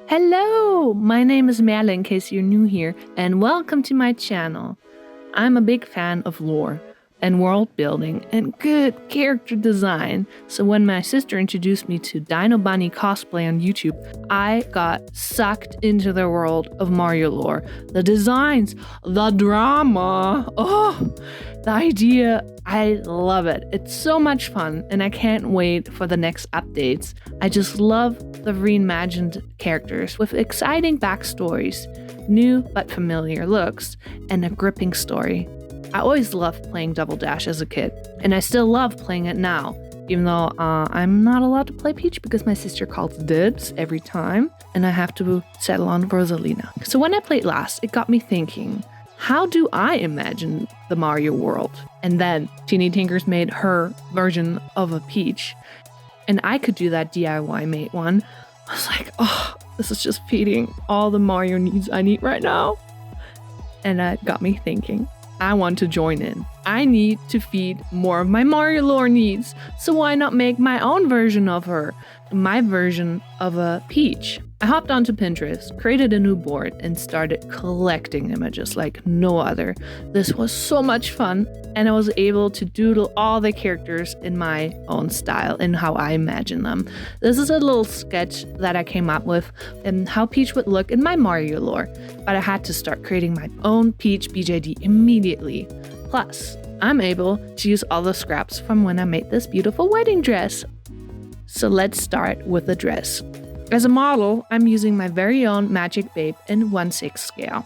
Hello, my name is Merle in case you're new here, and welcome to my channel. I'm a big fan of lore and world building and good character design, so when my sister introduced me to Dino Bunny cosplay on YouTube, I got sucked into the world of Mariolore. The designs, the drama, the idea, I love it. It's so much fun and I can't wait for the next updates. I just love the reimagined characters with exciting backstories, new but familiar looks, and a gripping story. I always loved playing Double Dash as a kid, and I still love playing it now, even though I'm not allowed to play Peach because my sister calls dibs every time, and I have to settle on Rosalina. So when I played last, it got me thinking, how do I imagine the Mario world? And then Teeny Tinkers made her version of a Peach, and I could do that DIY made one. I was like, oh, this is just feeding all the Mario needs I need right now. And that got me thinking, I want to join in. I need to feed more of my Mariolore needs, so why not make my own version of her? My version of a Peach. I hopped onto Pinterest, created a new board, and started collecting images like no other. This was so much fun, and I was able to doodle all the characters in my own style and how I imagine them. This is a little sketch that I came up with and how Peach would look in my Mariolore, but I had to start creating my own Peach BJD immediately. Plus, I'm able to use all the scraps from when I made this beautiful wedding dress. So let's start with the dress. As a model, I'm using my very own Magic Babe in 1/6 scale.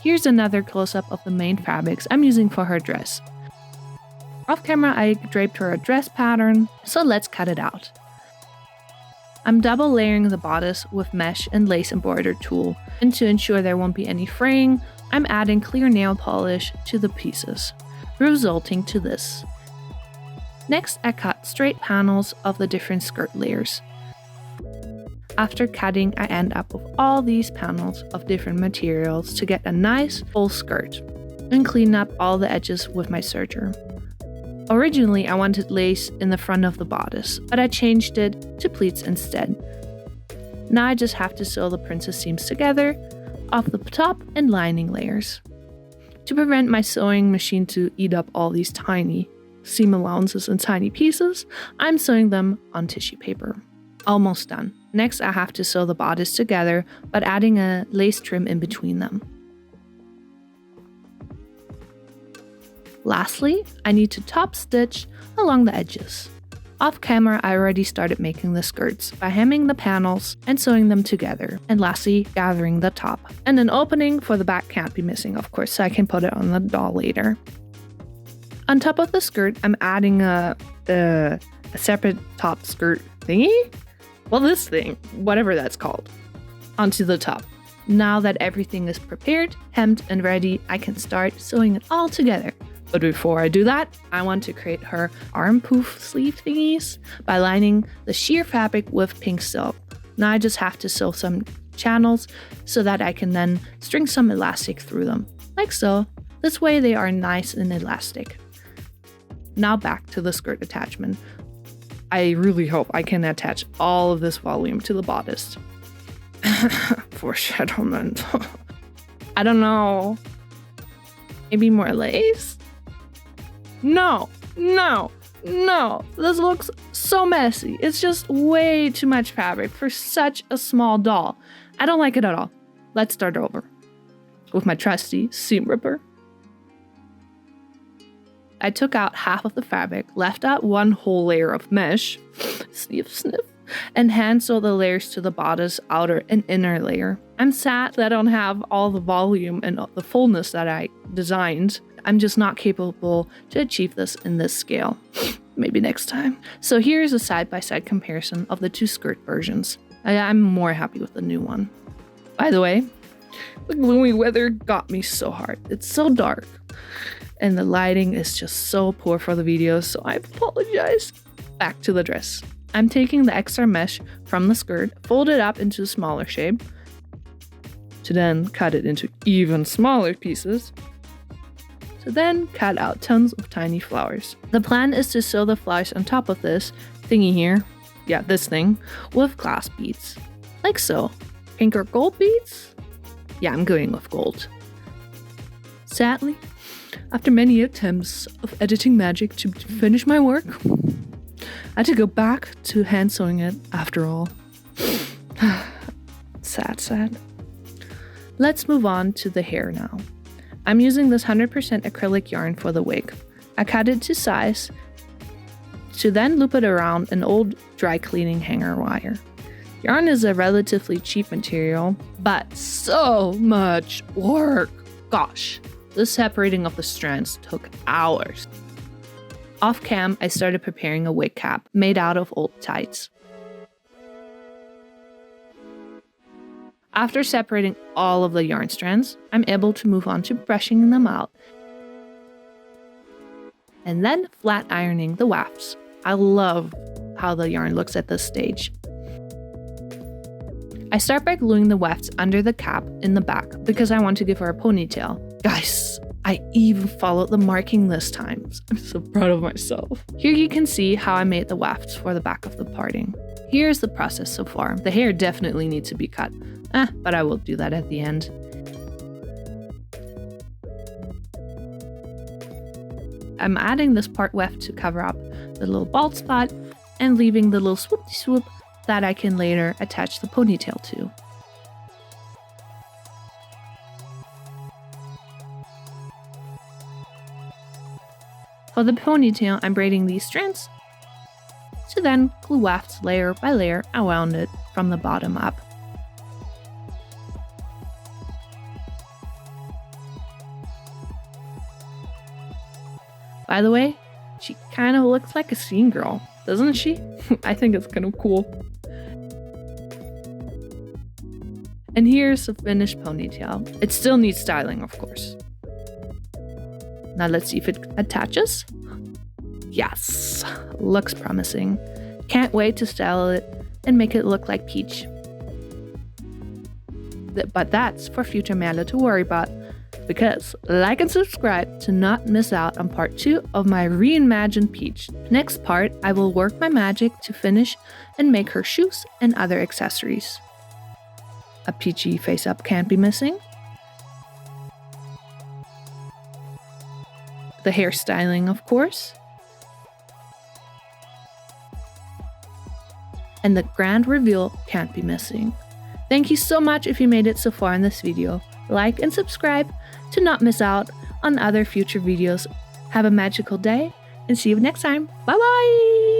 Here's another close-up of the main fabrics I'm using for her dress. Off camera, I draped her a dress pattern, so let's cut it out. I'm double layering the bodice with mesh and lace embroidered tulle, and to ensure there won't be any fraying, I'm adding clear nail polish to the pieces, resulting to this. Next, I cut straight panels of the different skirt layers. After cutting, I end up with all these panels of different materials to get a nice full skirt, and clean up all the edges with my serger. Originally, I wanted lace in the front of the bodice, but I changed it to pleats instead. Now I just have to sew the princess seams together off the top and lining layers. To prevent my sewing machine to eat up all these tiny seam allowances in tiny pieces, I'm sewing them on tissue paper. Almost done. Next, I have to sew the bodice together, but adding a lace trim in between them. Lastly, I need to top stitch along the edges. Off camera, I already started making the skirts by hemming the panels and sewing them together, and lastly, gathering the top. And an opening for the back can't be missing, of course, so I can put it on the doll later. On top of the skirt, I'm adding a separate top skirt thingy? Well, this thing, whatever that's called, onto the top. Now that everything is prepared, hemmed, and ready, I can start sewing it all together. But before I do that, I want to create her arm poof sleeve thingies by lining the sheer fabric with pink silk. Now I just have to sew some channels so that I can then string some elastic through them, like so. This way they are nice and elastic. Now back to the skirt attachment. I really hope I can attach all of this volume to the bodice. Foreshadowment. I don't know. Maybe more lace? No. This looks so messy. It's just way too much fabric for such a small doll. I don't like it at all. Let's start over. With my trusty seam ripper. I took out half of the fabric, left out one whole layer of mesh, sniff, and hand sew the layers to the bodice outer and inner layer. I'm sad that I don't have all the volume and the fullness that I designed. I'm just not capable to achieve this in this scale. Maybe next time. So here's a side-by-side comparison of the two skirt versions. I'm more happy with the new one. By the way, the gloomy weather got me so hard. It's so dark. And the lighting is just so poor for the video, so I apologize. Back to the dress. I'm taking the extra mesh from the skirt, fold it up into a smaller shape, to then cut it into even smaller pieces, to then cut out tons of tiny flowers. The plan is to sew the flowers on top of this thingy here, this thing, with glass beads. like so. Pink or gold beads? Yeah, I'm going with gold. Sadly, after many attempts of editing magic to finish my work, I had to go back to hand sewing it after all. Sad. Let's move on to the hair now. I'm using this 100% acrylic yarn for the wig. I cut it to size to then loop it around an old dry cleaning hanger wire. Yarn is a relatively cheap material, but so much work. Gosh, the separating of the strands took hours. Off cam, I started preparing a wig cap made out of old tights. After separating all of the yarn strands, I'm able to move on to brushing them out and then flat ironing the wefts. I love how the yarn looks at this stage. I start by gluing the wefts under the cap in the back because I want to give her a ponytail. Guys, I even followed the marking this time. I'm so proud of myself. Here you can see how I made the wefts for the back of the parting. Here's the process so far. The hair definitely needs to be cut, but I will do that at the end. I'm adding this part weft to cover up the little bald spot and leaving the little swoop-de-swoop that I can later attach the ponytail to. For the ponytail, I'm braiding these strands to then glue wefts layer by layer around it from the bottom up. By the way, she kind of looks like a scene girl, doesn't she? I think it's kind of cool. And here's the finished ponytail. It still needs styling, of course. Now let's see if it attaches. Yes, looks promising. Can't wait to style it and make it look like Peach. But that's for future Merle to worry about, because like and subscribe to not miss out on part 2 of my reimagined Peach. Next part, I will work my magic to finish and make her shoes and other accessories. A peachy face up can't be missing. The hairstyling, of course. And the grand reveal can't be missing. Thank you so much if you made it so far in this video. Like and subscribe to not miss out on other future videos. Have a magical day and see you next time. Bye bye!